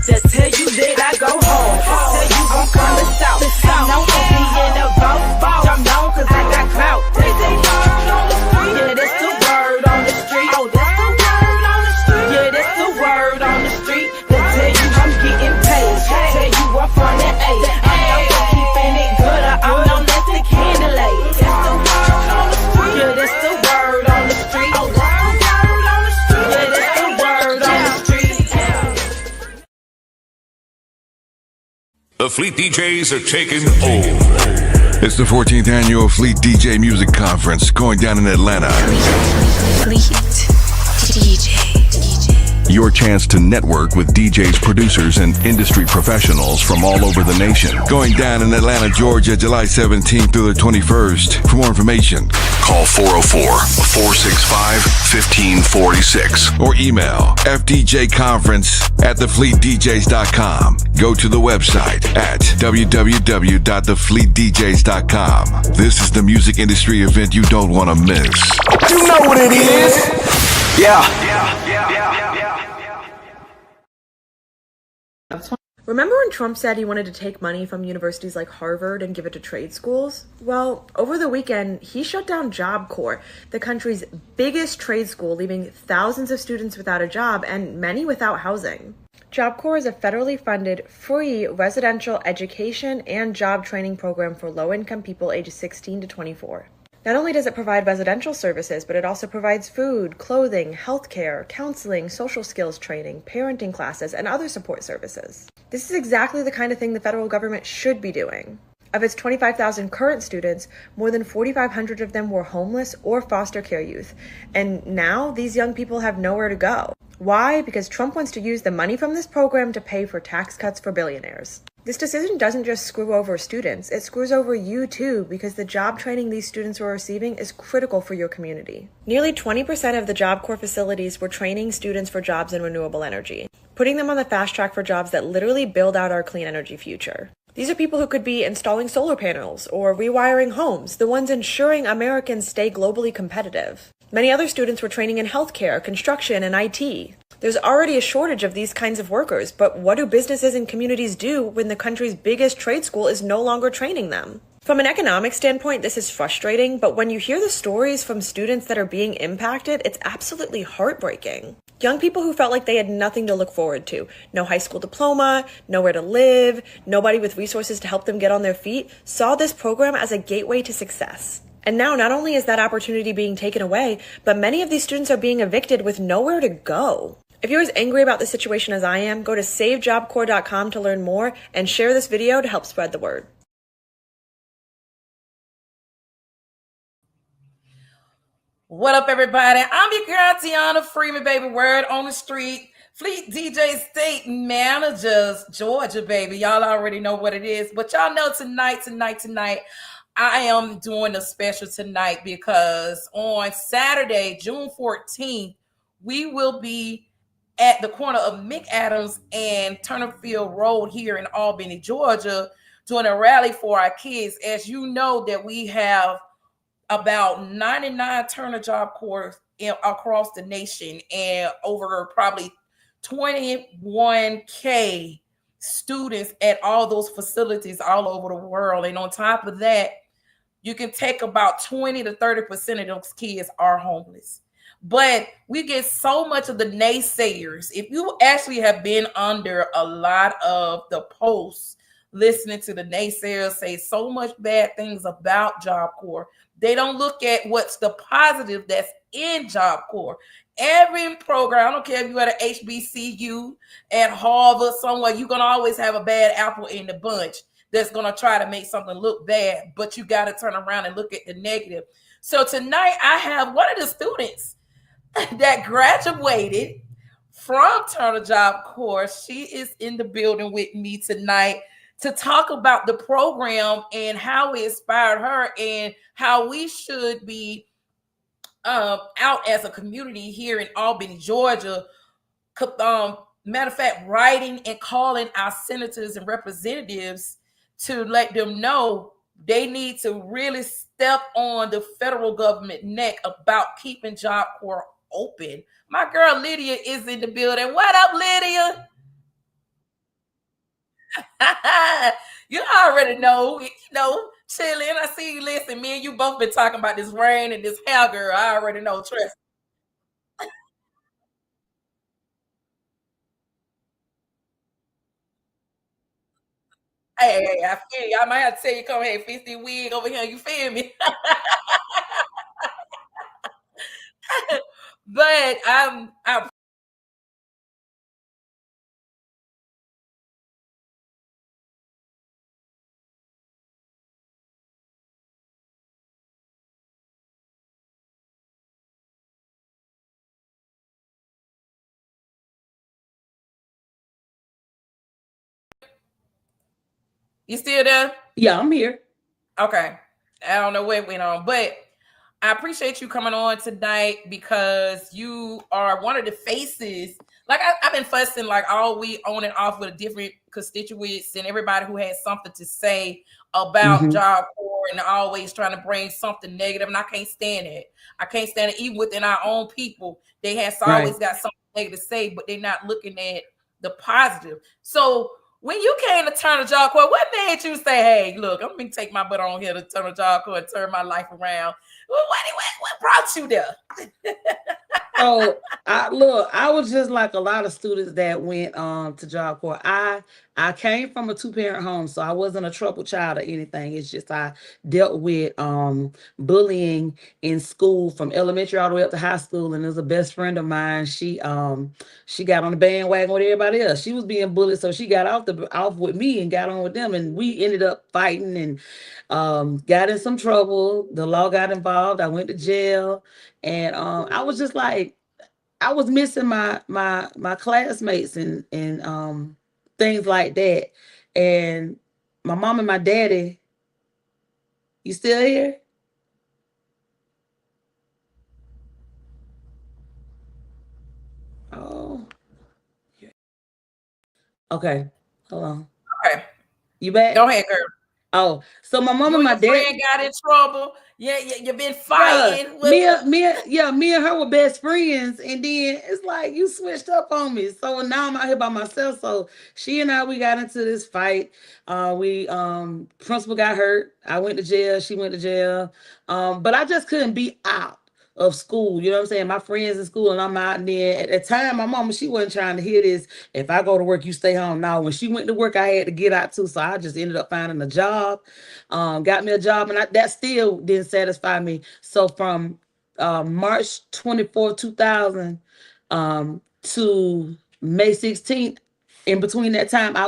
They tell you that I go hard. Tell you I'm from the south. I'm known for being a boss. I'm known cause I got clout. They say word on the street. Yeah, that's the word on the street. Oh, that's the word on the street. Yeah, that's the word on the street. They tell you I'm getting paid. Tell you I'm from the A. I'm known for keeping it good. I'm known as the candlelight. That's the word on the street. Yeah, that's the word on the street. Oh, that's the word on the street. Yeah, that's the word on the street. The Fleet DJs are taking over. It's the 14th annual Fleet DJ Music Conference going down in Atlanta. Fleet DJ. Your chance to network with DJs, producers, and industry professionals from all over the nation. Going down in Atlanta, Georgia, July 17th through the 21st. For more information, Call 404-465-1546 or email fdjconference@thefleetdjs.com. Go to the website at www.thefleetdjs.com. This is the music industry event you don't want to miss. You know what it is. Yeah. Remember when Trump said he wanted to take money from universities like Harvard and give it to trade schools? Well, over the weekend, he shut down Job Corps, the country's biggest trade school, leaving thousands of students without a job and many without housing. Job Corps is a federally funded, free residential education and job training program for low-income people ages 16 to 24. Not only does it provide residential services, but it also provides food, clothing, healthcare, counseling, social skills training, parenting classes, and other support services. This is exactly the kind of thing the federal government should be doing. Of its 25,000 current students, more than 4,500 of them were homeless or foster care youth. And now these young people have nowhere to go. Why? Because Trump wants to use the money from this program to pay for tax cuts for billionaires. This decision doesn't just screw over students, it screws over you too, because the job training these students were receiving is critical for your community. Nearly 20% of the Job Corps facilities were training students for jobs in renewable energy, putting them on the fast track for jobs that literally build out our clean energy future. These are people who could be installing solar panels or rewiring homes, the ones ensuring Americans stay globally competitive. Many other students were training in healthcare, construction, and IT. There's already a shortage of these kinds of workers, but what do businesses and communities do when the country's biggest trade school is no longer training them? From an economic standpoint, this is frustrating, but when you hear the stories from students that are being impacted, it's absolutely heartbreaking. Young people who felt like they had nothing to look forward to, no high school diploma, nowhere to live, nobody with resources to help them get on their feet, saw this program as a gateway to success. And now not only is that opportunity being taken away, but many of these students are being evicted with nowhere to go. If you're as angry about the situation as I am, go to savejobcorps.com to learn more and share this video to help spread the word. What up, everybody? I'm your girl, Deona Freeman, baby. Word on the street. Fleet DJ State Managers, Georgia, baby. Y'all already know what it is. But y'all know tonight, I am doing a special tonight because on Saturday, June 14th, we will be at the corner of McAdams and Turnerfield Road here in Albany, Georgia, doing a rally for our kids. As you know that we have about 99 Turner Job Corps across the nation and over probably 21K students at all those facilities all over the world. And on top of that, you can take about 20 to 30% of those kids are homeless. But we get so much of the naysayers. If you actually have been under a lot of the posts, listening to the naysayers say so much bad things about Job Corps, they don't look at what's the positive that's in Job Corps. Every program, I don't care if you're at an HBCU, at Harvard, somewhere, you're going to always have a bad apple in the bunch that's going to try to make something look bad, but you got to turn around and look at the negative. So tonight I have one of the students that graduated from Turner Job Corps. She is in the building with me tonight to talk about the program and how it inspired her and how we should be out as a community here in Albany, Georgia. Matter of fact, writing and calling our senators and representatives to let them know they need to really step on the federal government neck about keeping Job Corps open. My girl Lydia is in the building. What up, Lydia? You already know, chilling. I see you. Listen, me and you both been talking about this rain and this hair, girl. I already know. Trust. Hey, I feel you. I might have to tell you, come ahead, fix the wig over here. You feel me? But I you still there? Yeah, I'm here. Okay. I don't know what went on, but I appreciate you coming on tonight because you are one of the faces. Like I've been fussing like all week on and off with different constituents and everybody who has something to say about Hmm. Job Corps and always trying to bring something negative. And I can't stand it. I can't stand it. Even within our own people, they has Right. always got something negative to say, but they're not looking at the positive. So when you came to turn a Job Corps, what made you say, "Hey, look, I'm gonna take my butt on here to turn a Job Corps and turn my life around"? What brought you there? So I was just like a lot of students that went to Job Corps. I came from a two-parent home, so I wasn't a troubled child or anything. It's just I dealt with bullying in school from elementary all the way up to high school. And there's a best friend of mine. She got on the bandwagon with everybody else. She was being bullied, so she got off with me and got on with them, and we ended up fighting and got in some trouble. The law got involved. I went to jail. And I was just like, I was missing my classmates and things like that. And my mom and my daddy, you still here? Oh, okay. Hold on. Okay, You back? go ahead, girl. Oh, so my mom You and and my your dad. friend got in trouble. Yeah, you've been Yeah, fighting. What? me and her were best friends, and then it's like you switched up on me. So now I'm out here by myself. So she and I we got into this fight. We principal got hurt. I went to jail. She went to jail. But I just couldn't be out of school. You know what I'm saying? My friends in school, and I'm out there. At the time, my mama she wasn't trying to hear this. If I go to work, you stay home. Now, when she went to work, I had to get out too. So I just ended up finding a job, got me a job, and that still didn't satisfy me. So from March 24th, 2000 to May 16th, in between that time, I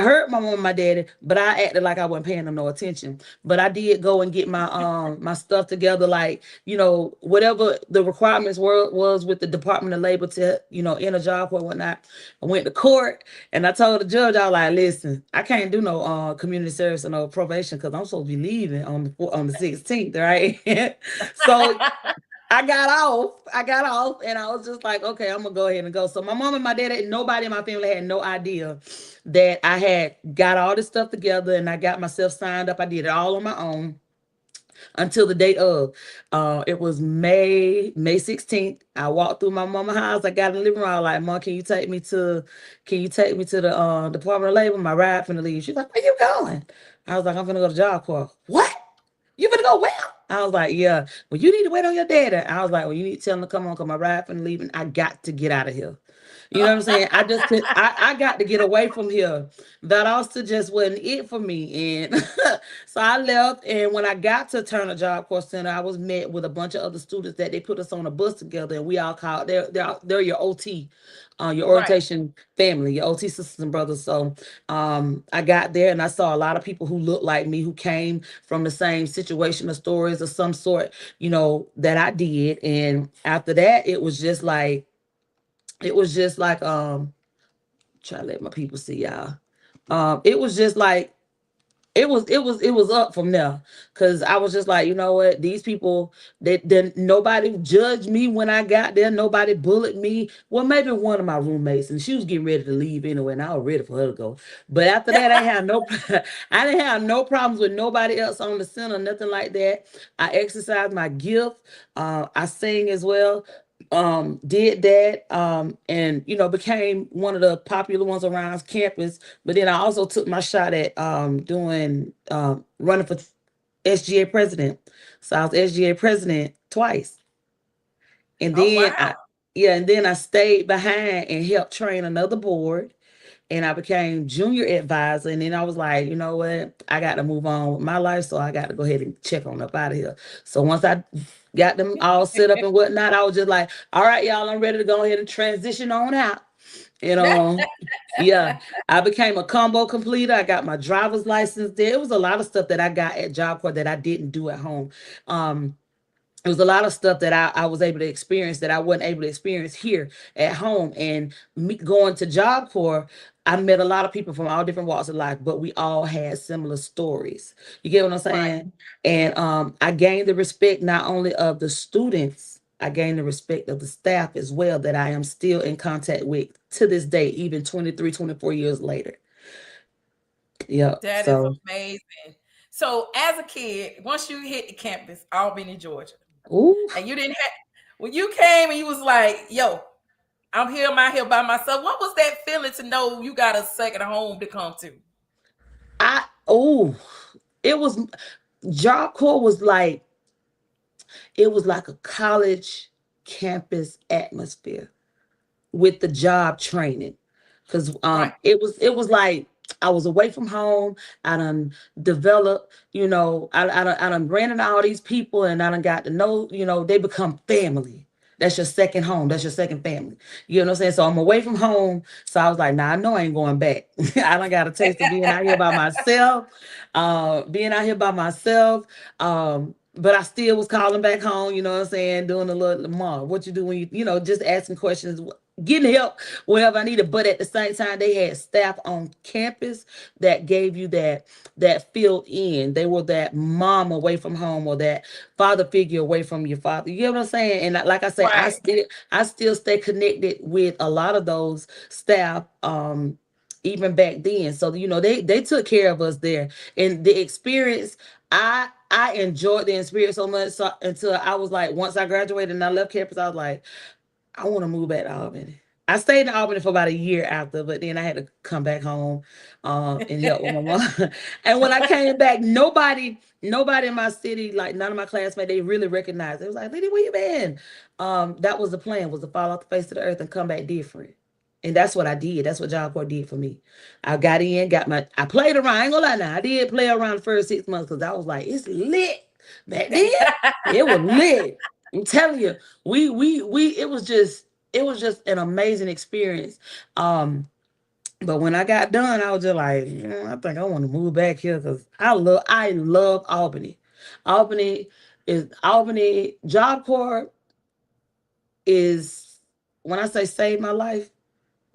heard my mom and my daddy, but I acted like I wasn't paying them no attention. But I did go and get my stuff together, like whatever the requirements was with the Department of Labor to in a job or whatnot. I went to court and I told the judge, I was like, listen, I can't do no community service or no probation because I'm supposed to be leaving on the 16th, right? So I got off, and I was just like, okay, I'm gonna go ahead and go. So my mom and my dad, nobody in my family had no idea that I had got all this stuff together and I got myself signed up. I did it all on my own until the date of it was May 16th. I walked through my mama's house. I got in the living room. I was like, Mom, can you take me to the Department of Labor? My ride finna leave. She's like, where you going? I was like, I'm gonna go to Job Corps. What? You gonna go where? I was like, yeah. Well, you need to wait on your daddy. I was like, well, you need to tell him to come on because my ride finna leave and I got to get out of here. You know what I'm saying? I just could I got to get away from here. That also just wasn't it for me. And so I left. And when I got to Turner Job Corps Center, I was met with a bunch of other students that they put us on a bus together, and we all called they're your OT, your Right. orientation family, your OT sisters and brothers. So I got there and I saw a lot of people who looked like me, who came from the same situation or stories of some sort, that I did. And after that, it was just like try to let my people see y'all. It was just like it was up from there, because I was just like, you know what, these people, they nobody judged me when I got there, nobody bullied me. Well, maybe one of my roommates, and she was getting ready to leave anyway, and I was ready for her to go. But after that, I had no I didn't have no problems with nobody else on the center, nothing like that. I exercised my gift. I sing as well. Did that, and became one of the popular ones around campus. But then I also took my shot at doing running for SGA president. So I was SGA president twice. And Oh then wow. and then I stayed behind and helped train another board, and I became junior advisor. And then I was like, you know what? I got to move on with my life. So I got to go ahead and check on up out of here. So once I got them all set up and whatnot, I was just like, all right, y'all, I'm ready to go ahead and transition on out. You know, yeah, I became a combo completer. I got my driver's license there. It was a lot of stuff that I got at Job Corps that I didn't do at home. It was a lot of stuff that I was able to experience that I wasn't able to experience here at home. And me going to Job Corps, I met a lot of people from all different walks of life, but we all had similar stories. You get what I'm Right. saying? And I gained the respect not only of the students, I gained the respect of the staff as well, that I am still in contact with to this day, even 23, 24 years later. Yep. That is So, amazing. So as a kid, once you hit the campus, Albany, Georgia, ooh, and you didn't have when you came and you was like, yo, I'm out here by myself. What was that feeling to know you got a second home to come to? oh, it was Job Corps was like, it was like a college campus atmosphere with the job training, because Right. it was like I was away from home. I done developed, I done ran into all these people, and I done got to know, they become family. That's your second home. That's your second family. You know what I'm saying? So I'm away from home. So I was like, nah, I know I ain't going back. I done got a taste of being out here by myself. Being out here by myself. But I still was calling back home, you know what I'm saying? Doing a little, mom, what you do when just asking questions, getting help wherever I needed. But at the same time, they had staff on campus that gave you that filled in. They were that mom away from home, or that father figure away from your father. You get what I'm saying? And like I said, Right. I still stay connected with a lot of those staff. Even back then, so they took care of us there, and the experience, I enjoyed the experience so much, so until I was like, once I graduated and I left campus, I was like, I want to move back to Albany. I stayed in Albany for about a year after, but then I had to come back home and help with my mom. And when I came back, nobody in my city, like none of my classmates, they really recognized it. It was like, Lady, where you been? That was the plan, was to fall off the face of the earth and come back different. And that's what I did. That's what Job Corps did for me. I got in, I played around. I ain't gonna lie now. I did play around the first 6 months because I was like, it's lit. Back then, it was lit. I'm telling you, it was just an amazing experience. But when I got done, I was just like, I think I want to move back here because I love Albany. Albany Job Corps is, when I say saved my life,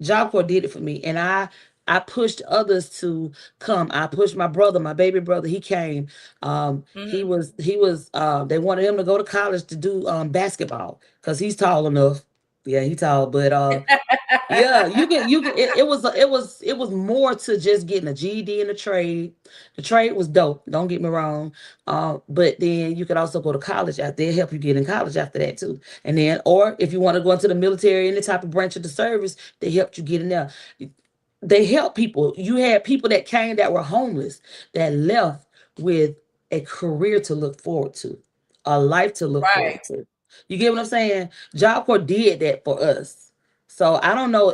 Job Corps did it for me, and I pushed others to come. I pushed my brother, my baby brother. He came. He Mhm. was. They wanted him to go to college to do basketball because he's tall enough. Yeah, he tall, but yeah, you can. It was more to just getting a GED in the trade. The trade was dope. Don't get me wrong. But then you could also go to college after. They help you get in college after that too. And then, or if you want to go into the military, any type of branch of the service, they helped you get in there. They help people. You had people that came that were homeless that left with a career to look forward to, a life to look Right. forward to. You get what I'm saying? Job Corps did that for us. So I don't know,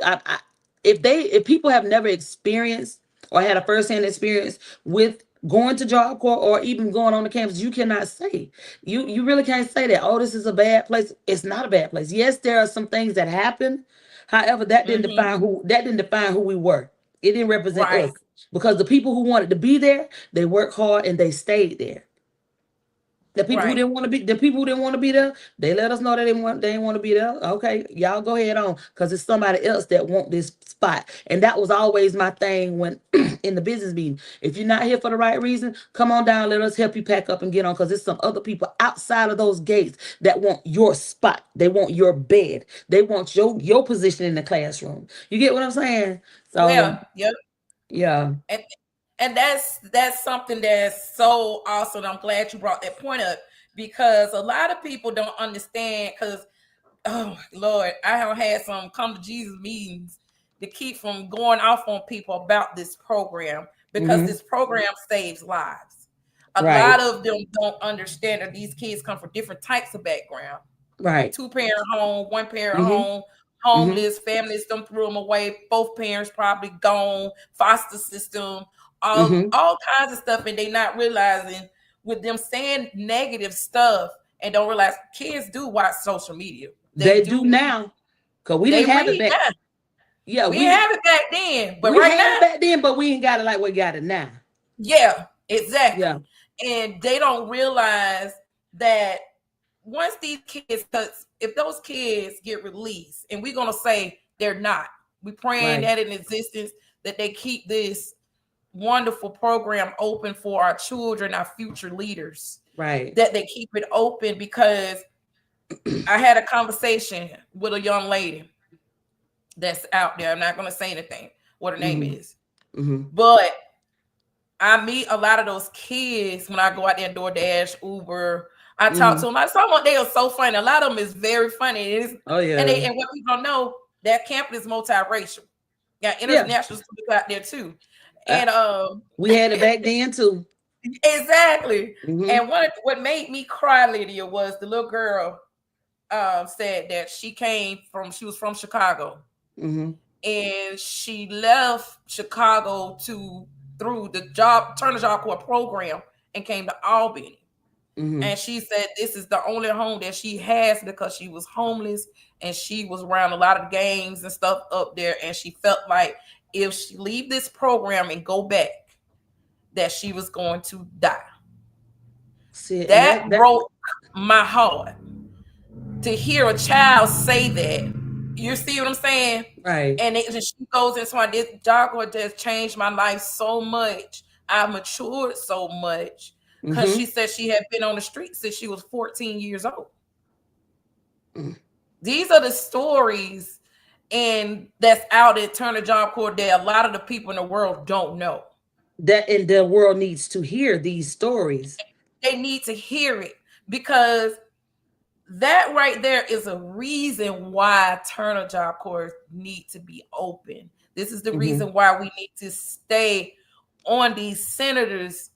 if people have never experienced or had a firsthand experience with going to Job Corps or even going on the campus, you cannot say, you really can't say that, oh, this is a bad place. It's not a bad place. Yes, there are some things that happen. However, Mhm. that didn't define who we were. It didn't represent Right. us, because the people who wanted to be there, they worked hard and they stayed there. Right. The people who didn't want to be there, they let us know that they didn't want to be there. Okay, y'all go ahead on, because it's somebody else that want this spot. And that was always my thing when in the business meeting. If you're not here for the right reason, come on down, let us help you pack up and get on, because there's some other people outside of those gates that want your spot. They want your bed. They want your position in the classroom. You get what I'm saying? So Yeah. Yep. yeah. And that's something that's so awesome. I'm glad you brought that point up because a lot of people don't understand because Oh Lord, I have had some come to Jesus meetings to keep from going off on people about this program because Mm-hmm. this program saves lives. A Right. lot of them don't understand that these kids come from different types of background. Right. Two-parent home, one-parent Mm-hmm. home, Mm-hmm. homeless, families them threw them away, both parents probably gone, foster system, Mm-hmm. all kinds of stuff, and they not realizing with them saying negative stuff and don't realize kids do watch social media. They They do do read. now. Cause we They didn't have it read back. now. Yeah, We didn't have it back then, but we right had it now, back then, but we ain't got it like we got it now. yeah, Yeah. exactly. And they don't realize that once these kids, because if those kids get released, and we're gonna say they're not, we praying Right. that in existence that they keep this wonderful program open for our children, our future leaders, Right. that they keep it open because I had a conversation with a young lady that's out there. I'm not gonna say anything what her name Mm-hmm. is, Mm-hmm. but I meet a lot of those kids when I go out there and DoorDash, Uber. I talk Mm-hmm. to them. Like some of them, they are so funny. A lot of them is very funny. Oh yeah. And what people don't know, that campus is multiracial. Got Yeah. international students out there too. Uh, And we had it back then too. exactly. Mm-hmm. And what made me cry, Lydia, was the little girl said that she was from Chicago. Mm-hmm. And she left Chicago through the Turner Job Corps program and came to Albany. Mm-hmm. And she said this is the only home that she has because she was homeless and she was around a lot of gangs and stuff up there. And she felt like if she leave this program and go back, that she was going to die. See, and That broke my heart to hear a child say that. You see what I'm saying? right. And she goes into my this job just changed my life so much. I matured so much because Mm-hmm. she said she had been on the street since she was 14 years old. Mm. These are the stories and that's out at Turner Job Corps that a lot of the people in the world don't know. That and the world needs to hear these stories. They need to hear it because that right there is a reason why Turner Job Corps need to be open. This is the Mm-hmm. reason why we need to stay on these senators'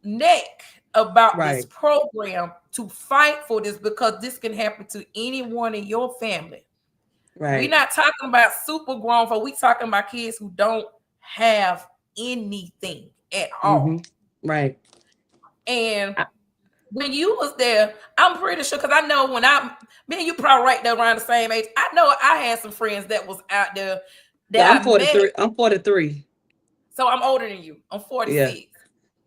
neck about this Right. program to fight for this because this can happen to anyone in your family. We're Right. not talking about super grown folk. We talking about kids who don't have anything at Mm-hmm. all. Right. And I, when you was there, I'm pretty sure because I know me and you probably right there around the same age. I know I had some friends that was out there yeah, I'm that I met. 43. I'm 43. So I'm older than you. I'm Yeah. 46.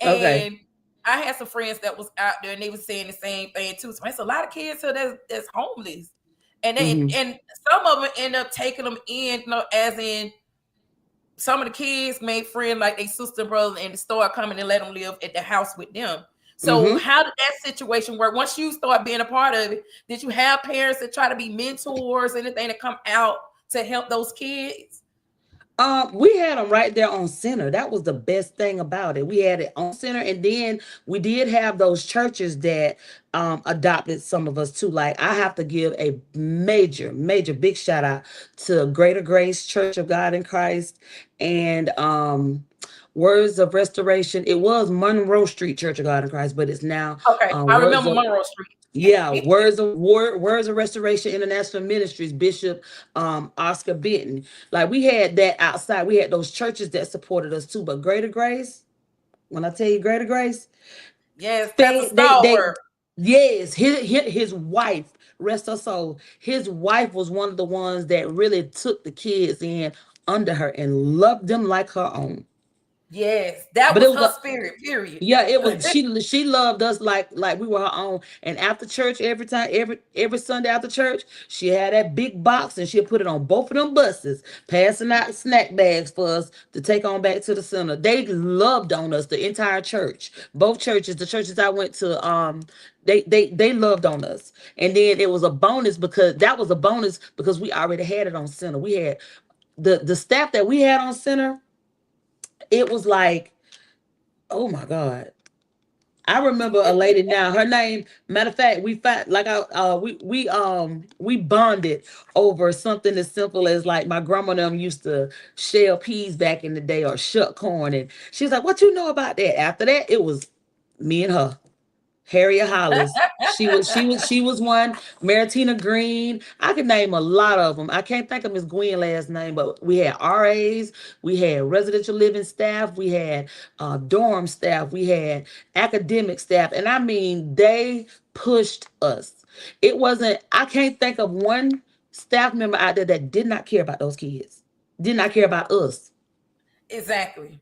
Okay. And I had some friends that was out there and they were saying the same thing too. So it's a lot of kids here that's homeless. And Mm-hmm. and some of them end up taking them in, as in some of the kids made friends like their sister and brother and start coming and let them live at the house with them. So Mm-hmm. how did that situation work? Once you start being a part of it, did you have parents that try to be mentors, anything to come out to help those kids? We had them right there on center. That was the best thing about it. We had it on center, and then we did have those churches that adopted some of us too. Like I have to give a major, major big shout out to Greater Grace Church of God in Christ and Words of Restoration. It was Monroe Street Church of God in Christ, but it's now Okay, I Words remember of Monroe Street. yeah, Words of Restoration International Ministries, Bishop Oscar Benton. Like we had that outside. We had those churches that supported us too. But Greater Grace, when I tell you Greater Grace, Yes, Pastor they Stalwart. yes, his wife, rest her soul, his wife was one of the ones that really took the kids in under her and loved them like her own. Yes, that But it was was her a spirit, period. yeah, it was she loved us like we were her own. And after church, every Sunday after church, she had that big box and she'd put it on both of them buses, passing out snack bags for us to take on back to the center. They loved on us, the entire church. Both churches, the churches I went to, they loved on us. And then it was a bonus because we already had it on center. We had the staff that we had on center, it was like, oh my God. I remember a lady now. Her name, matter of fact, we found like we bonded over something as simple as like my grandma and them used to shell peas back in the day or shuck corn, and she's like, "What you know about that?" After that, it was me and her. Harriet Hollis. She was one. Maritina Green. I could name a lot of them. I can't think of Miss Gwen last name, but we had RAs, we had residential living staff, we had dorm staff, we had academic staff, and I mean they pushed us. It wasn't. I can't think of one staff member out there that did not care about those kids. Did not care about us. Exactly.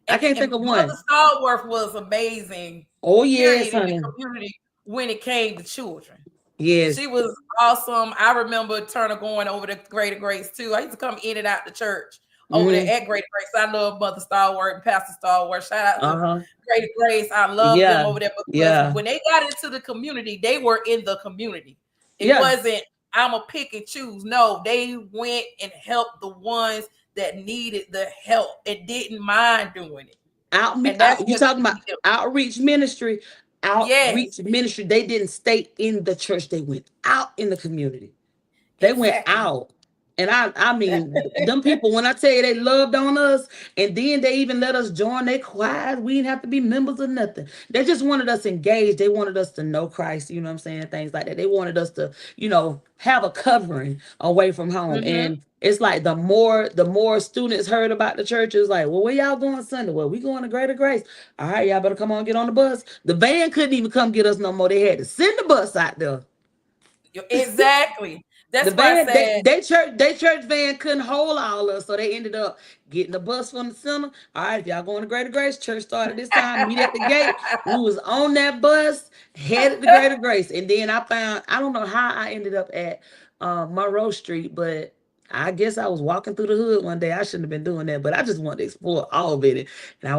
I can't think And of Mother one. Stallworth was amazing. Oh yes, Period in the honey. community when it came to children. Yes. She was awesome. I remember Turner going over to Greater Grace too. I used to come in and out the church over there Mhm. at Greater Grace. I love Mother Stalwart and Pastor Stalwart. Shout out to Uh-huh. Greater Grace. I love them Yeah. over there because Yeah. when they got into the community, they were in the community. It Yeah. wasn't, I'm a pick and choose. No, they went and helped the ones that needed the help and didn't mind doing it. And that's You what talking about we do. outreach ministry? Yes, Outreach ministry. They didn't stay in the church. They went out in the community. They went exactly. out. And I mean, them people, when I tell you they loved on us, and then they even let us join their choir. We didn't have to be members of nothing. They just wanted us engaged. They wanted us to know Christ, you know what I'm saying? Things like that. They wanted us to, have a covering away from home. Mhm. And it's like the more students heard about the church, it's like, well, where y'all going Sunday? Well, we going to Greater Grace. All right, y'all better come on, get on the bus. The van couldn't even come get us no more. They had to send the bus out there. Exactly. The That's why I van, said, they church van couldn't hold all of us, so they ended up getting the bus from the center. All right, if y'all going to Greater Grace, church started this time. Meet at the gate. We was on that bus, headed to Greater Grace, and then I don't know how I ended up at Monroe Street, but I guess I was walking through the hood one day. I shouldn't have been doing that, but I just wanted to explore all of it. And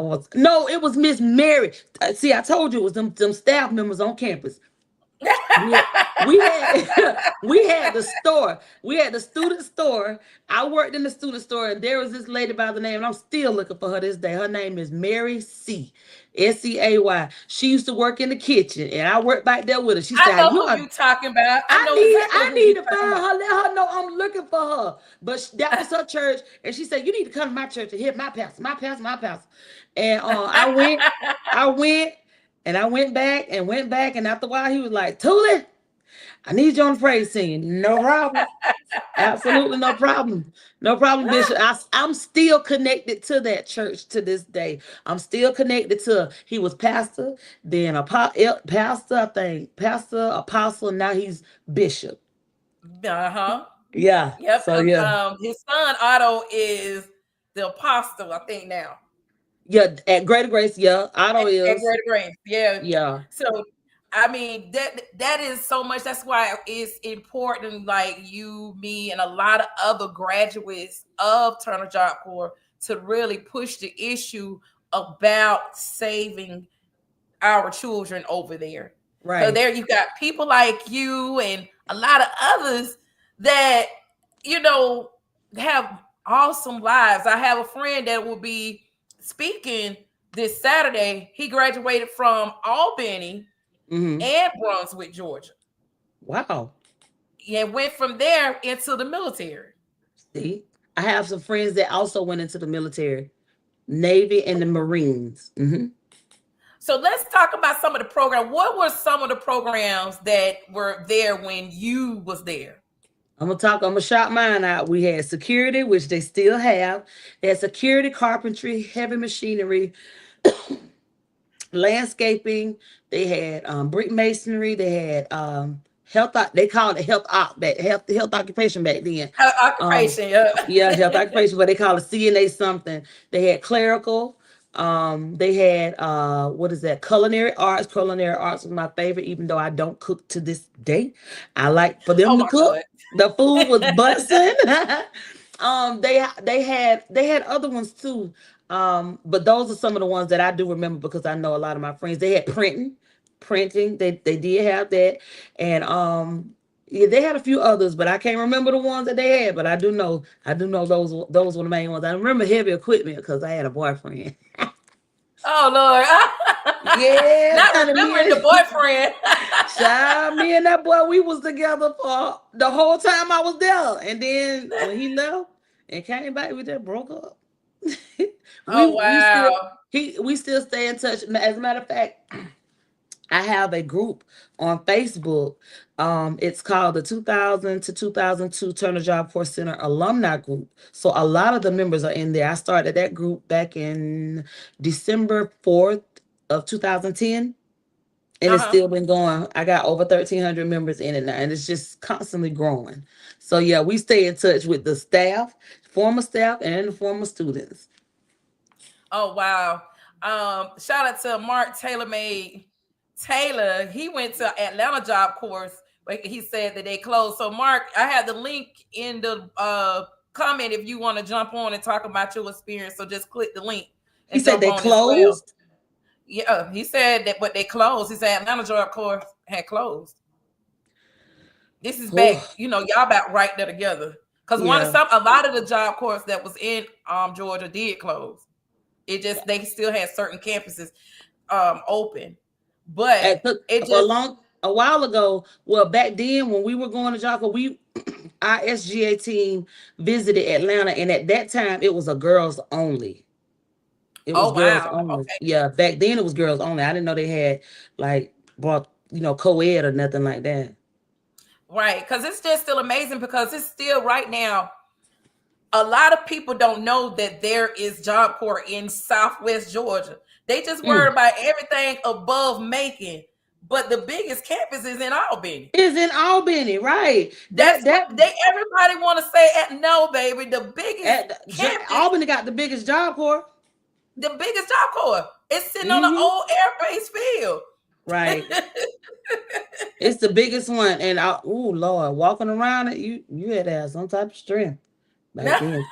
it was Miss Mary. See, I told you it was them staff members on campus. We had we had the store. We had the student store. I worked in the student store, and there was this lady by the name, and I'm still looking for her this day. Her name is Mary C. Seay. She used to work in the kitchen, and I worked back there with her. She said, I know who you talking about. I know exactly I who need you to talking find about. her, let her know I'm looking for her. But that was her church, and she said, you need to come to my church and hear my pastor, my pastor, my pastor. And I went, and I went back, and after a while, he was like, Tuli, I need you on the praise singing. No problem. Absolutely no problem. No problem, Bishop. I'm still connected to that church to this day. I'm still connected to, he was pastor, then pastor, I think, pastor, apostle, now he's bishop. Uh-huh. Yeah. Yep. So yeah. His son Otto is the apostle, I think now. Yeah, at Greater Grace, yeah. Otto At is. Greater Grace. Yeah. Yeah. So I mean that is so much. That's why it's important, like you, me, and a lot of other graduates of Turner Job Corps to really push the issue about saving our children over there. Right. So there you got people like you and a lot of others that, have awesome lives. I have a friend that will be speaking this Saturday. He graduated from Albany and Brunswick, Georgia. Wow. And went from there into the military. See, I have some friends that also went into the military, Navy and the Marines. So let's talk about some of the programs. What were some of the programs that were there when you was there? I'm gonna shout mine out. We had security, which they still have. They had security, carpentry, heavy machinery, landscaping. They had brick masonry. They had health. They called it health occupation back then. Occupation, yeah, health occupation, but they call it CNA something. They had clerical. They had what is that? Culinary arts. Culinary arts was my favorite, even though I don't cook to this day. I like for them to cook. God. The food was busting. They had other ones too. But those are some of the ones that I do remember because I know a lot of my friends. They had printing. They did have that. And yeah, they had a few others, but I can't remember the ones that they had. But I do know those were the main ones. I remember heavy equipment because I had a boyfriend. Oh Lord. Yeah, Not honey, remembering the boyfriend. child, me and that boy, we was together for the whole time I was there. And then when he left and came back, we just broke up. we Oh we still wow. we still stay in touch. As a matter of fact, I have a group on Facebook. It's called the 2000 to 2002 Turner Job Corps Center Alumni Group. So a lot of the members are in there. I started that group back in December 4th of 2010. And it's Uh-huh. still been going. I got over 1,300 members in it now, and it's just constantly growing. So yeah, we stay in touch with the staff, former staff, and the former students. Oh wow. Shout out to Mark Taylor. He went to Atlanta Job Course, but he said that they closed. So Mark, I have the link in the comment if you want to jump on and talk about your experience. So just click the link He and said jump they on as well. closed. Yeah, he said that, but they closed. He said Atlanta Job Course had closed. This is back, Oh, y'all about right there together. Because yeah. a lot of the job course that was in Georgia did close. It just they still had certain campuses open, but it For just a while ago. Well, back then when we were going to Jocko, our SGA team visited Atlanta, and at that time it was a girls only. It was oh girls wow, only. okay, Yeah, back then it was girls only. I didn't know they had like brought co-ed or nothing like that. right, because it's just still amazing because it's still right now. A lot of people don't know that there is Job Corps in Southwest Georgia. They just worry about everything above Macon, but the biggest campus is in Albany. Is in Albany, right? That's what everybody want to say. No, baby, the biggest campus, Albany got the biggest Job Corps. the biggest Job Corps. It's sitting on an old airbase field. Right. It's the biggest one, and Lord, walking around it, you had to have some type of strength back then.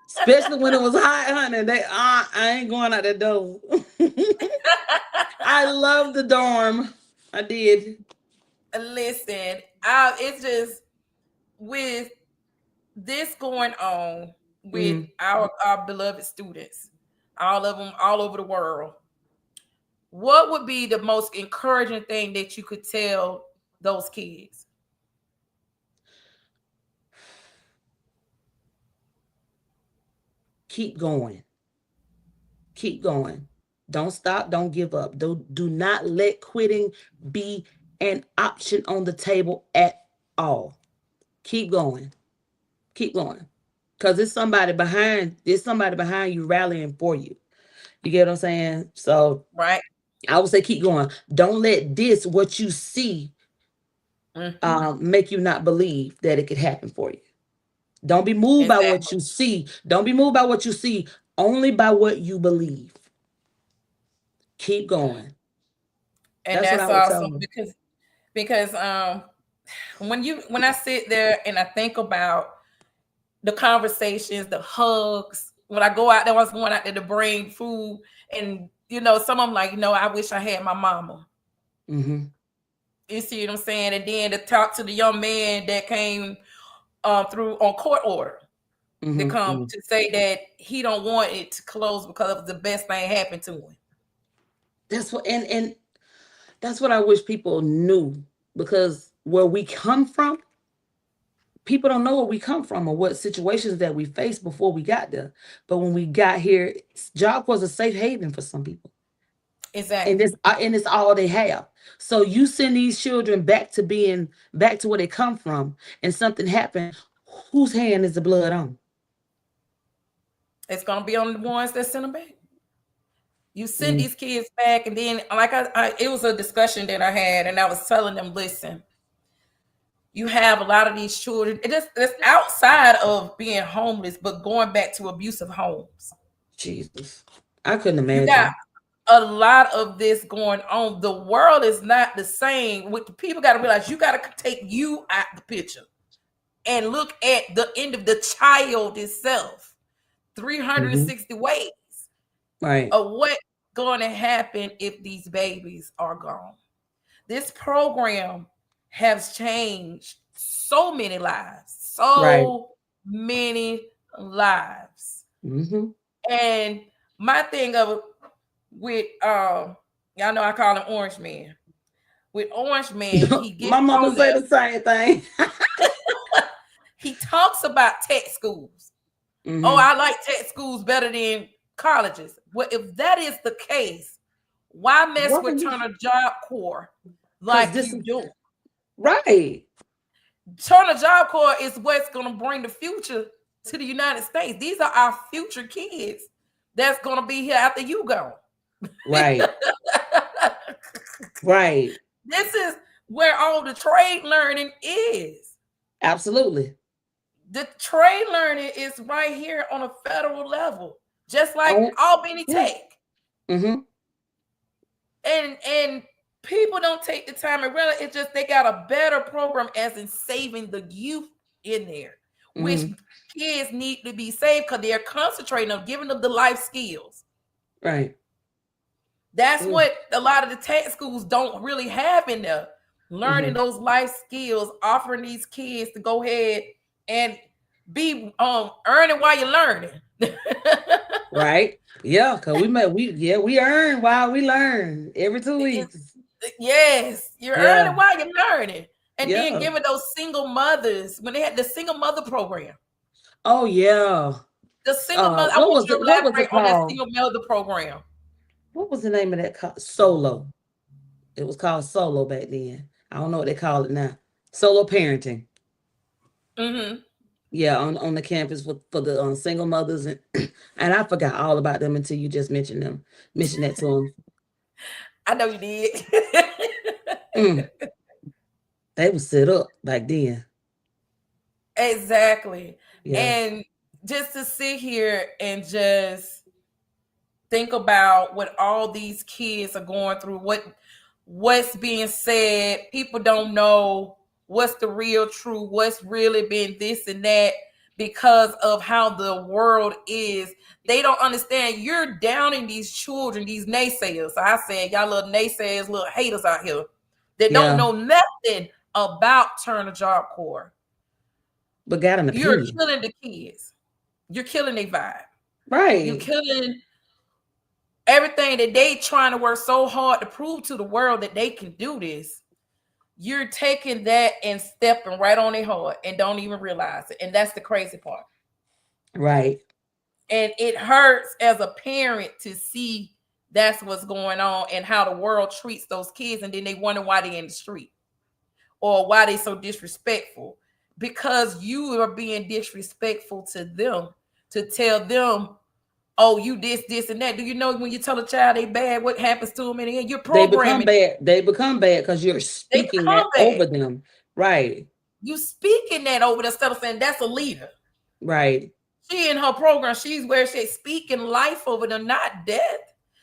Especially when it was hot, honey. I ain't going out that door. I love the dorm. I did. Listen, it's just with this going on with our beloved students, all of them, all over the world. What would be the most encouraging thing that you could tell those kids? Keep going. Keep going. Don't stop. Don't give up. Do not let quitting be an option on the table at all. Keep going. Keep going. Because there's somebody behind you rallying for you. You get what I'm saying? So right. I would say keep going. Don't let what you see make you not believe that it could happen for you. Don't be moved by what you see. Don't be moved by what you see, only by what you believe. Keep going. And that's awesome because when I sit there and I think about the conversations, the hugs, when I go out there, I was going out there to bring food, and some of them like, I wish I had my mama. Mm-hmm. You see what I'm saying? And then to talk to the young man that came through on court order to come to say that he don't want it to close because the best thing happened to him. That's what, and that's what I wish people knew, because where we come from, people don't know where we come from or what situations that we faced before we got there. But when we got here, Job was a safe haven for some people. Exactly. And it's all they have. So you send these children back to where they come from, and something happened, whose hand is the blood on? It's gonna be on the ones that send them back. You send these kids back, and then like it was a discussion that I had, and I was telling them, listen, you have a lot of these children. It's outside of being homeless, but going back to abusive homes. Jesus, I couldn't imagine. You got a lot of this going on. The world is not the same. What the people got to realize, you got to take you out the picture and look at the end of the child itself. 360 ways of what's going to happen if these babies are gone. This program has changed so many lives, many lives. And my thing of with Y'all know I call him Orange Man. With Orange Man, he gets My mama on say there. the same thing. He talks about tech schools. Mhm. Oh, I like tech schools better than colleges. Well, if that is the case, why mess Why with you- Turner Job Corps like this you is do? right. Turner Job Corps is what's going to bring the future to the United States. These are our future kids that's going to be here after you go. Right. Right. This is where all the trade learning is. Absolutely. The trade learning is right here on a federal level, just like Oh, Albany yeah. Tech. Mm-hmm. And people don't take the time and realize it's just they got a better program as in saving the youth in there, which kids need to be saved because they're concentrating on giving them the life skills. Right. That's what a lot of the tech schools don't really have in there. Learning those life skills, offering these kids to go ahead and be earning while you're learning. Right. Yeah, because we earn while we learn every 2 weeks. Yes, you're earning while you're learning. And then giving those single mothers, when they had the single mother program. Oh yeah. The single mother, I want you to elaborate on that single mother program. What was the name of that? Solo. It was called Solo back then. I don't know what they call it now. Solo parenting. Mm-hmm. Yeah, on the campus for the single mothers, and I forgot all about them until you just mentioned that to them. I know you did. They were set up back then. Exactly. Yeah. And just to sit here and just think about what all these kids are going through, what's being said, people don't know what's the real truth, what's really been this and that because of how the world is. They don't understand you're downing these children, these naysayers. So I said, y'all little naysayers, little haters out here that don't know nothing about Turner Job Corps. But got an opinion. You're killing the kids. You're killing their vibe. Right. You're killing everything that they trying to work so hard to prove to the world that they can do this. You're taking that and stepping right on their heart and don't even realize it. And that's the crazy part. Right. And it hurts as a parent to see that's what's going on and how the world treats those kids. And then they wonder why they're in the street or why they're so disrespectful. Because you are being disrespectful to them to tell them, oh, you this, and that. Do you know when you tell a child they bad, what happens to them? And you're programming. They become bad because you're speaking that over them. Right. You speaking that over them instead of saying that's a leader. Right. She in her program, she's where she's speaking life over them, not death.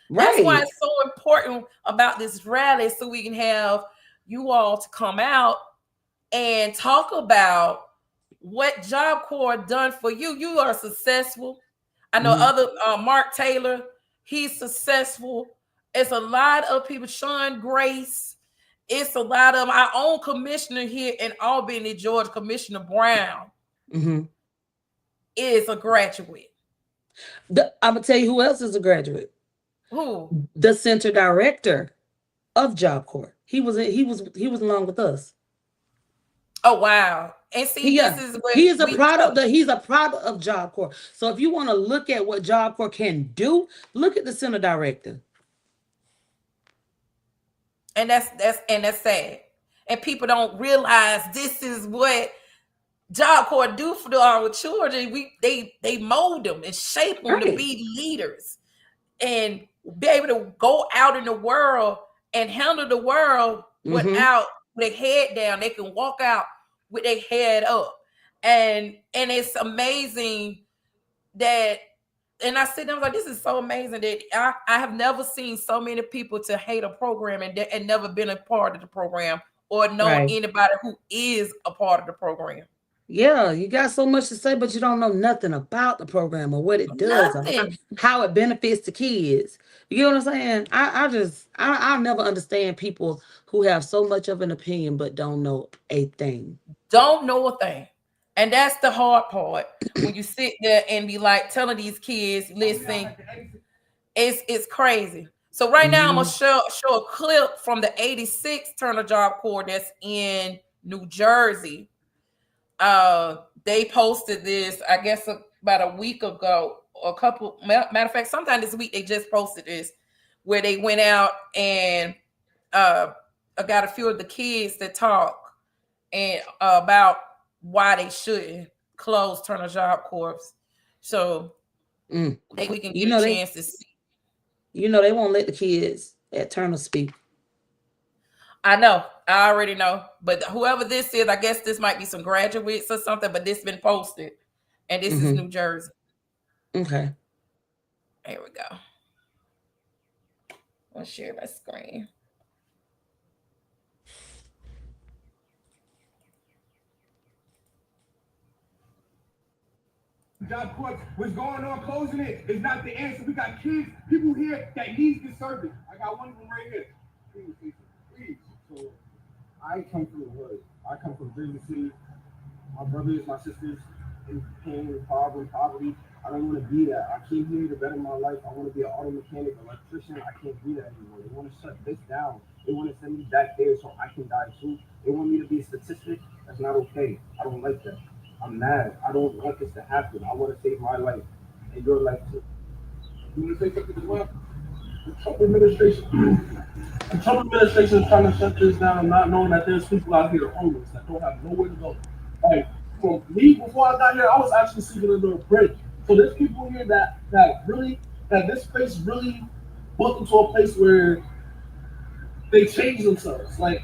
Right. That's why it's so important about this rally, so we can have you all to come out and talk about what Job Corps done for you. You are successful. I know other Mark Taylor, he's successful. It's a lot of people, Sean Grace. It's a lot of our own commissioner here in Albany, Georgia, Commissioner Brown is a graduate. I'm gonna tell you who else is a graduate. Who? The center director of Job Corps. He was along with us. Oh wow. And see, this is what he's a product of Job Corps. So if you want to look at what Job Corps can do, look at the center director. And that's sad. And people don't realize this is what Job Corps do for our children. They mold them and shape them to be leaders and be able to go out in the world and handle the world without their head down. They can walk out with their head up. And it's amazing that, and I sit there, I was like, this is so amazing that I have never seen so many people to hate a program and never been a part of the program or know anybody who is a part of the program. Yeah, you got so much to say, but you don't know nothing about the program or what it does, or how it benefits the kids. You get what I'm saying? I'll never understand people who have so much of an opinion but don't know a thing. Don't know a thing. And that's the hard part. When you sit there and be like telling these kids, listen, it's crazy. So right now I'm gonna show a clip from the 86 Turner Job Corps that's in New Jersey. They posted this, I guess, about a week ago, or a couple. Matter of fact, sometime this week they just posted this, where they went out and got a few of the kids that talk and about why they shouldn't close Turner Job Corps. So we can get a chance to see. You know, they won't let the kids at Turner speak. I know. I already know. But whoever this is, I guess this might be some graduates or something, but this been posted. And this is New Jersey. Okay. There we go. I'll share my screen. Job Corps, what's going on? Closing it is not the answer. We got kids, people here that needs this service. I got one of them right here. Please. So I come from the hood. I come from Jersey City. My brothers, my sisters in pain, poverty. I don't want to be that. I came here to better my life. I want to be an auto mechanic, electrician. I can't be that anymore. They want to shut this down. They want to send me back there so I can die too. They want me to be a statistic. That's not okay. I don't like that. I'm mad. I don't want this to happen. I want to save my life and your life too. You want to say something as well? The Trump administration is trying to shut this down, not knowing that there's people out here homeless that don't have nowhere to go. Like, for me, before I got here, I was actually sleeping under a bridge. So there's people here that this place really built into a place where they changed themselves. Like,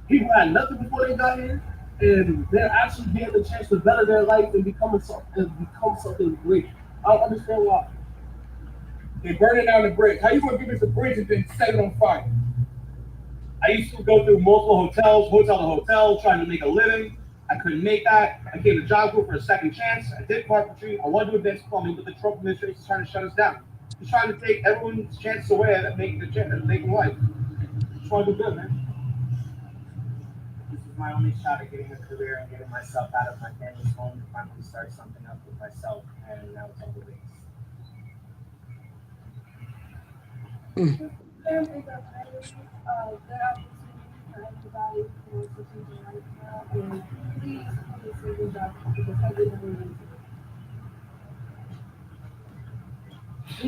people had nothing before they got here, and they're actually getting the chance to better their life and become something great. I don't understand why. They're burning down the bridge. How you gonna give us a bridge and then set it on fire? I used to go through multiple hotels, hotel to hotel, trying to make a living. I couldn't make that. I came to Job Corps for a second chance. I did carpentry. I wanted to do advanced plumbing, but the Trump administration is trying to shut us down. He's trying to take everyone's chance away at making life. Just want to do good, man. This is my only shot at getting a career and getting myself out of my family's home to finally start something up with myself, and now it's all the ways. We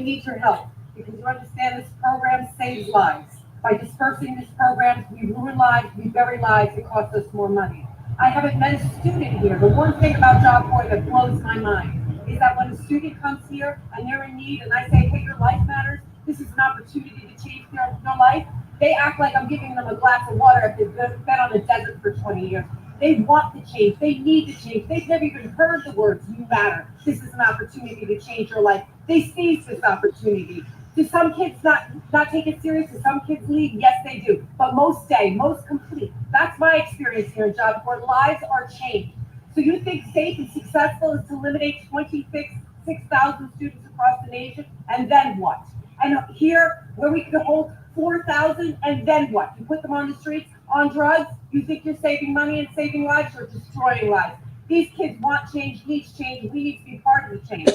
need your help because you understand this program saves lives. By dispersing these programs, we ruin lives, we bury lives, it costs us more money. I haven't met a student here. The one thing about Job Corps that blows my mind is that when a student comes here and they're in need and I say, hey, your life matters, this is an opportunity to change their life, they act like I'm giving them a glass of water if they've been on the desert for 20 years. They want to change. They need to change. They've never even heard the words, you matter. This is an opportunity to change your life. They seize this opportunity. Do some kids not take it serious? Do some kids leave? Yes, they do. But most stay, most complete. That's my experience here in Job Corps. Lives are changed. So you think safe and successful is to eliminate 26,000 students across the nation? And then what? And here, where we could hold 4,000, and then what? You put them on the streets on drugs? You think you're saving money and saving lives or destroying lives? These kids want change, needs change, and we need to be part of the change.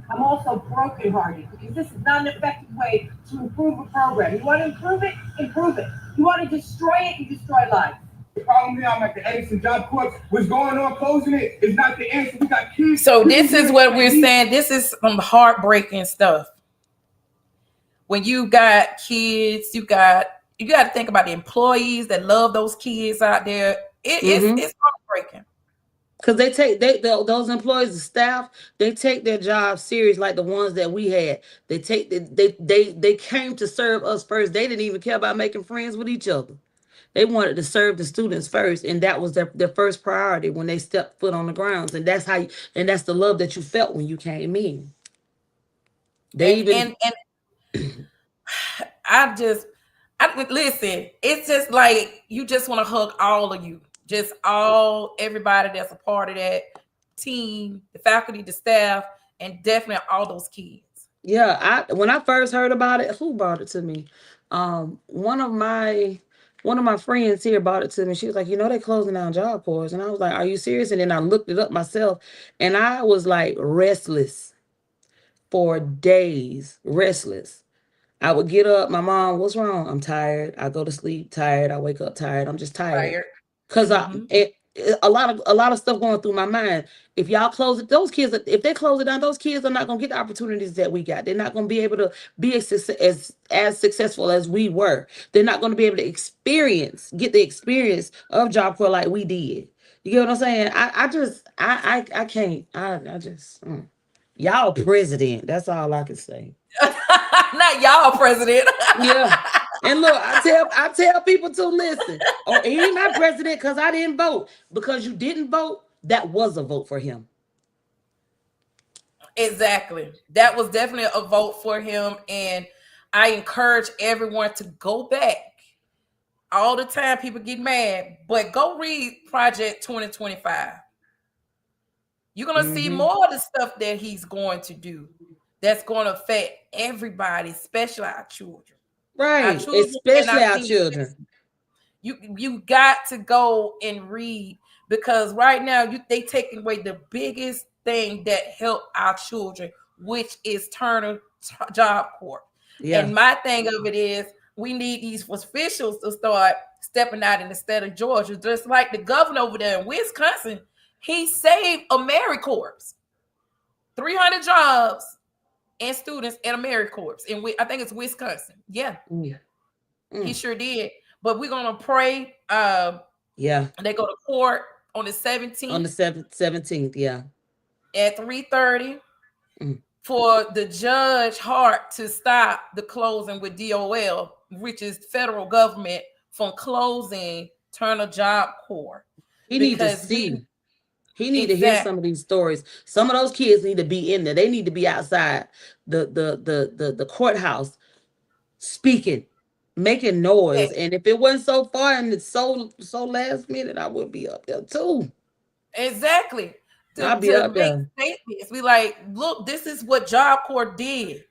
I'm also brokenhearted because this is not an effective way to improve a program. You want to improve it? Improve it. You want to destroy it? You destroy lives. The problem here, I'm at the Edison Job Corps. What's going on? Closing it is not the answer. We got kids. So this is what we're saying. This is some heartbreaking stuff. When you got kids, you got to think about the employees that love those kids out there. It's heartbreaking. Because those employees, the staff, they take their job serious, like the ones that we had. They came to serve us first. They didn't even care about making friends with each other. They wanted to serve the students first, and that was their first priority when they stepped foot on the grounds. And that's that's the love that you felt when you came in. Listen, it's just like you just want to hug all of you. Just everybody that's a part of that team, the faculty, the staff, and definitely all those kids. Yeah, when I first heard about it, who brought it to me? One of my friends here brought it to me. She was like, they're closing down Job Corps. And I was like, are you serious? And then I looked it up myself, and I was like restless for days, restless. I would get up. My mom, what's wrong? I'm tired. I go to sleep tired. I wake up tired. I'm just tired. Tired. Cause Mm-hmm. a lot of stuff going through my mind. If y'all close it, those kids, if they close it down, those kids are not gonna get the opportunities that we got. They're not gonna be able to be as successful as we were. They're not gonna be able to get the experience of Job Corps like we did. You get what I'm saying? I can't. I just y'all president. That's all I can say. Not y'all president. Yeah. And look, I tell people to listen. Oh, he ain't my president because I didn't vote. Because you didn't vote, that was a vote for him. Exactly. That was definitely a vote for him. And I encourage everyone to go back. All the time people get mad, but go read Project 2025. You're going to see more of the stuff that he's going to do that's going to affect everybody, especially our children. Right, especially our children. You got to go and read, because right now they taking away the biggest thing that help our children, which is Turner Job Corps. Yeah. And my thing of it is, we need these officials to start stepping out in the state of Georgia, just like the governor over there in Wisconsin. He saved AmeriCorps, 300 jobs and students at AmeriCorps, and I think it's Wisconsin. Yeah. He sure did. But we're gonna pray. Yeah. They go to court on the 17th. On the 17th, yeah. At 3:30 for the Judge Hart to stop the closing with DOL, which is federal government, from closing Turner Job Corps. He needs to see. He need to hear some of these stories. Some of those kids need to be in there. They need to be outside the courthouse speaking, making noise. And if it wasn't so far and it's so last minute, I would be up there too. Exactly. I'll be up there. Statements. We like, look, this is what Job Corps did.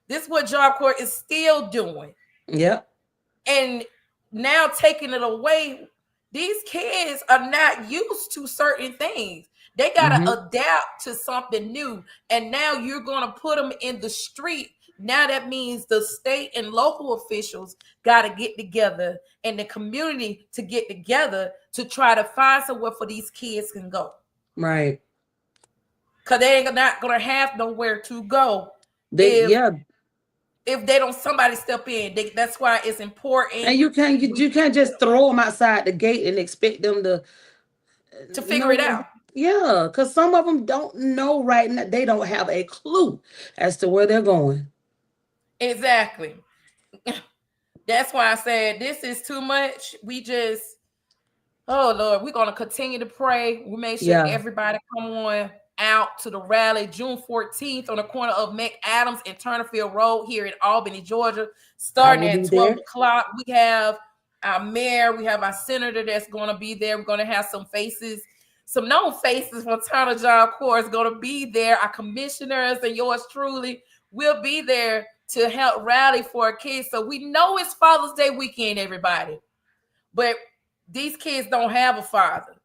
This is what Job Corps is still doing. Yep. And now taking it away, these kids are not used to certain things. They got to adapt to something new. And now you're going to put them in the street. Now that means the state and local officials got to get together, and the community to get together to try to find somewhere for these kids can go. Right. Because they ain't not going to have nowhere to go. If they don't, somebody step in. That's why it's important. And you can't just throw them outside the gate and expect them to figure it out. Yeah, because some of them don't know right now. They don't have a clue as to where they're going. Exactly. That's why I said this is too much. Oh Lord, we're going to continue to pray. We make sure everybody come on out to the rally June 14th on the corner of McAdams and Turnerfield Road here in Albany, Georgia, starting at 12 o'clock. We have our mayor, we have our senator that's going to be there. We're going to have some known faces from Turner Job Corps is going to be there. Our commissioners and yours truly will be there to help rally for our kids. So we know it's Father's Day weekend, everybody, but these kids don't have a father.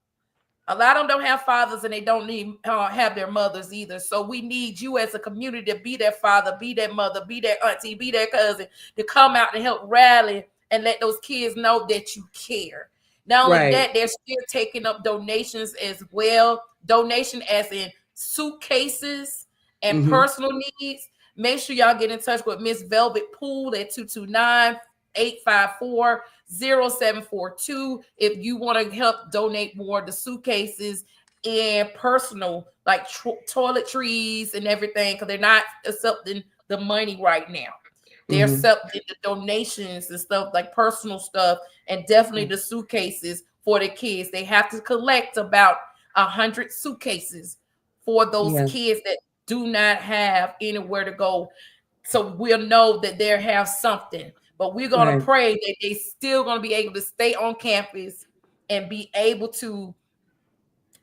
A lot of them don't have fathers, and they don't need have their mothers either. So we need you as a community to be their father, be their mother, be their auntie, be their cousin, to come out and help rally and let those kids know that you care. Not only that, they're still taking up donations as well. Donation as in suitcases and personal needs. Make sure y'all get in touch with Miss Velvet Poole at 229-854-0742 if you want to help donate more of the suitcases and personal, like toiletries and everything, because they're not accepting the money right now. They're accepting the donations and stuff, like personal stuff, and definitely the suitcases for the kids. They have to collect about 100 suitcases for those kids that do not have anywhere to go. So we'll know that they have something. But we're going to pray that they still going to be able to stay on campus and be able to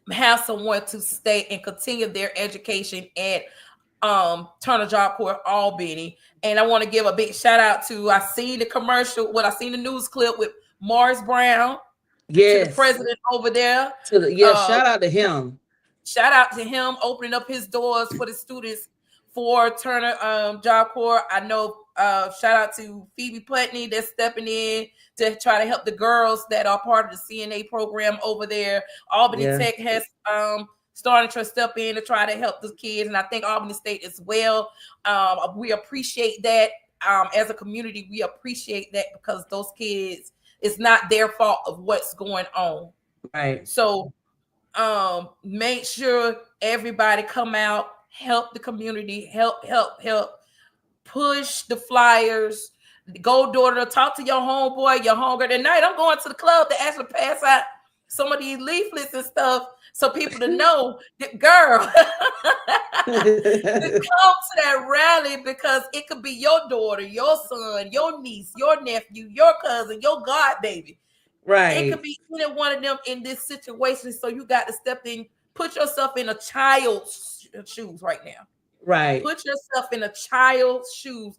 have someone to stay and continue their education at Turner Job Corps Albany. And I want to give a big shout out to, I seen the news clip with Morris Brown, to the president over there. Shout out to him. Shout out to him opening up his doors for the students for Turner Job Corps. I know shout out to Phoebe Putney that's stepping in to try to help the girls that are part of the CNA program over there. Albany Tech has started to step in to try to help the kids, and I think Albany State as well. We appreciate that. As a community, we appreciate that because those kids, it's not their fault of what's going on. Right. So make sure everybody come out, help the community, help, push the flyers, go door to talk to your homeboy, your homegirl. Tonight I'm going to the club to actually pass out some of these leaflets and stuff so people to know that, girl, to come to that rally because it could be your daughter, your son, your niece, your nephew, your cousin, your god baby. Right. It could be any one of them in this situation. So you got to step in, put yourself in a child's shoes right now. Right. Put yourself in a child's shoes.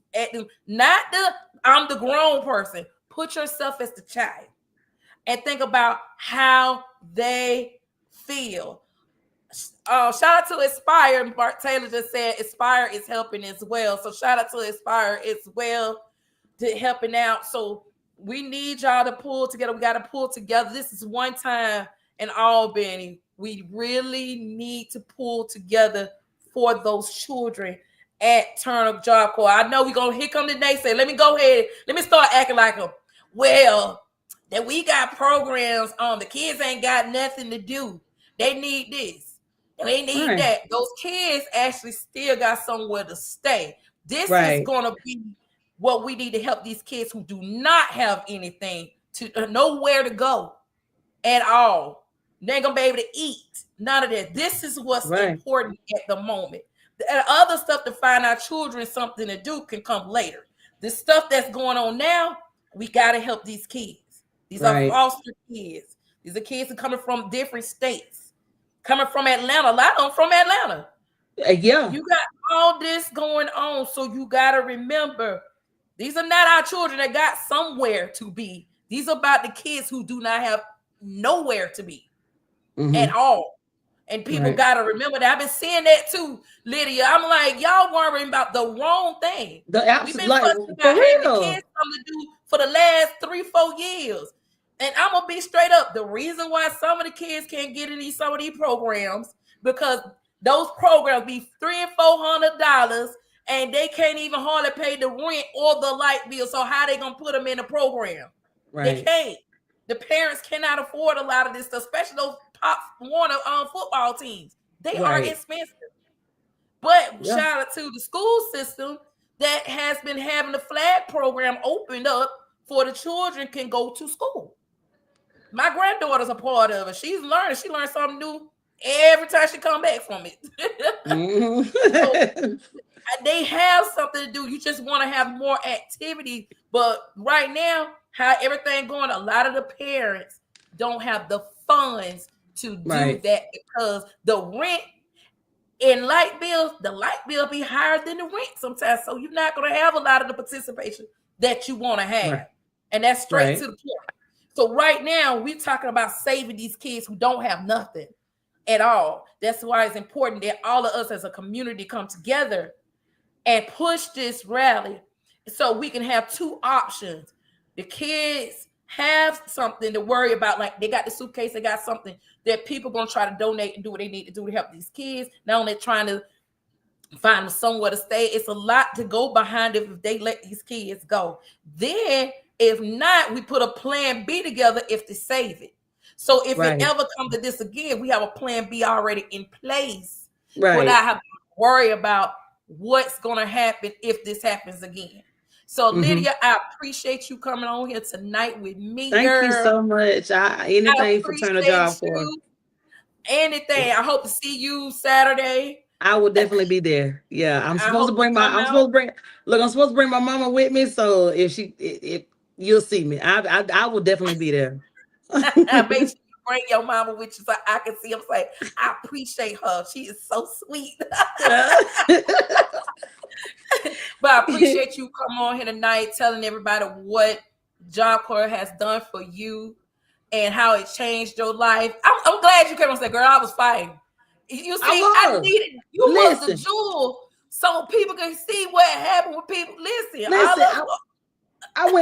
Not the I'm the grown person. Put yourself as the child and think about how they feel. Shout out to Aspire. Bart Taylor just said Aspire is helping as well. So shout out to Aspire as well to helping out. So we need y'all to pull together. We got to pull together. This is one time in Albany. We really need to pull together for those children at Turner Job Corps. I know we're going to, here come the naysay. Let me go ahead. Let me start acting like them. Well, that we got programs on. The kids ain't got nothing to do. They need this. And they need that. Those kids actually still got somewhere to stay. This is going to be what we need to help these kids who do not have anything to nowhere to go at all. They ain't going to be able to eat. None of that. This is what's important at the moment. The other stuff to find our children something to do can come later. The stuff that's going on now, we got to help these kids. These are foster kids. These are kids that are coming from different states, coming from Atlanta. A lot of them from Atlanta. Yeah. You got all this going on. So you got to remember, these are not our children that got somewhere to be. These are about the kids who do not have nowhere to be at all. And people got to remember that. I've been seeing that too, Lydia. I'm like, y'all worrying about the wrong thing. We've been fussing about having the kids something to do for the last 3-4 years. And I'm going to be straight up. The reason why some of the kids can't get in some of these programs, because those programs be $300 and $400 and they can't even hardly pay the rent or the light bill. So how they going to put them in the program? They can't. The parents cannot afford a lot of this stuff, especially those Pop Warner football teams. They are expensive. But shout out to the school system that has been having the flag program opened up for the children can go to school. My granddaughter's a part of it. She's learning. She learns something new every time she come back from it. So, they have something to do. You just want to have more activity. But right now, how everything going, a lot of the parents don't have the funds to do that because the rent and light bills, the light bill be higher than the rent sometimes. So you're not going to have a lot of the participation that you want to have. And that's straight to the point. So right now, we're talking about saving these kids who don't have nothing at all. That's why it's important that all of us as a community come together and push this rally so we can have two options. The kids have something to worry about, like they got the suitcase, they got something that people going to try to donate and do what they need to do to help these kids. Not only trying to find them somewhere to stay, it's a lot to go behind if they let these kids go. Then, if not, we put a plan B together if they save it. So if it ever comes to this again, we have a plan B already in place without having to worry about what's going to happen if this happens again. So Lydia, I appreciate you coming on here tonight with me. Thank you so much. Anything for Turner Job Corps. Anything. I hope to see you Saturday. I will definitely be there. Yeah, I'm supposed to bring my mama with me. So if you'll see me, I will definitely be there. Make sure you bring your mama with you so I can see them. Say, I appreciate her. She is so sweet. But I appreciate you coming on here tonight, telling everybody what Job Corps has done for you and how it changed your life. I'm glad you came and said, girl, I was fighting. You see, I needed you. Was the jewel so people can see what happened with people. Listen, I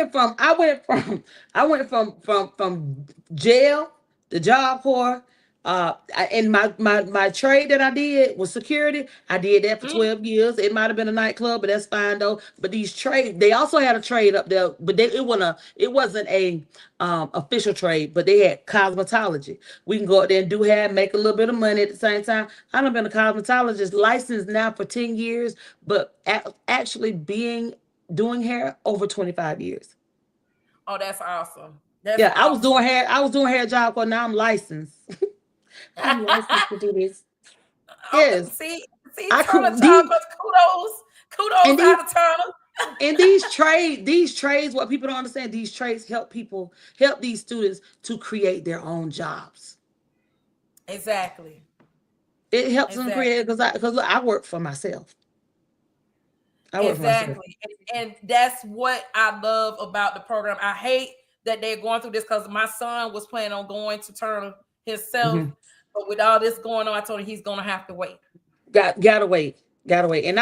went from jail to Job Corps. And my trade that I did was security. I did that for 12 years. It might have been a nightclub, but that's fine though. But these trade, they also had a trade up there, but it wasn't a official trade, but they had cosmetology. We can go out there and do hair, make a little bit of money at the same time. I've been a cosmetologist licensed now for 10 years, but actually doing hair over 25 years. Oh, that's awesome. Yeah, awesome. I was doing hair Job Corps. Now I'm licensed. I'm licensed to do this. Yes. See, Turner, kudos out of Turner. And these trades, what people don't understand, these trades help these students to create their own jobs. Exactly. It helps them create, because I work for myself. Exactly. And that's what I love about the program. I hate that they're going through this, because my son was planning on going to Turner himself. But with all this going on, I told him he's gonna have to wait. Gotta wait. And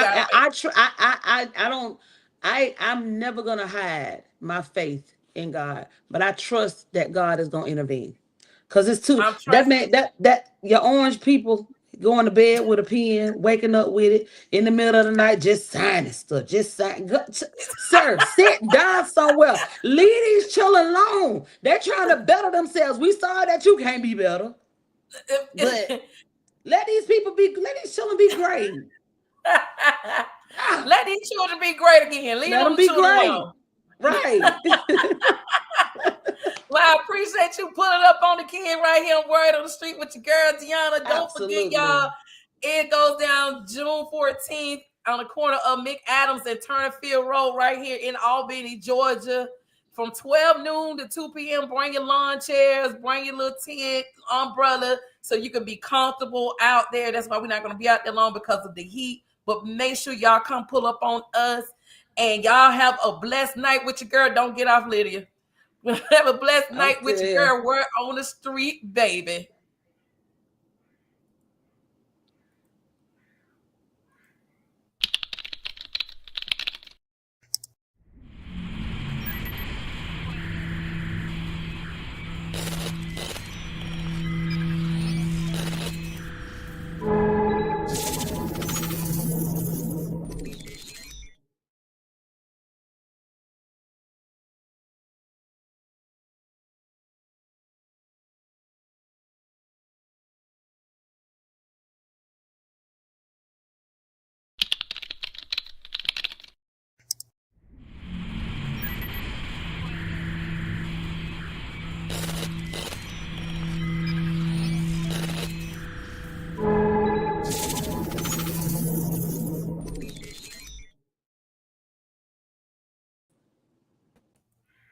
I'm never gonna hide my faith in God, but I trust that God is gonna intervene. Because it's too that your orange people going to bed with a pen, waking up with it in the middle of the night, just signing stuff. Sir, sit down somewhere. Leave these children alone. They're trying to better themselves. We saw that you can't be better. But let these children be great. Let these children be great again. Let them be great. Alone. Right. Well, I appreciate you putting up on the kid right here on Word on the Street with your girl Deona. Don't forget, y'all, it goes down June 14th on the corner of McAdams and Turnerfield Road right here in Albany, Georgia. From 12 noon to 2 p.m. Bring your lawn chairs, bring your little tent, umbrella, so you can be comfortable out there. That's why we're not going to be out there long, because of the heat. But make sure y'all come pull up on us, and y'all have a blessed night with your girl. Don't get off, Lydia. Have a blessed night with your girl. We're on the street, baby.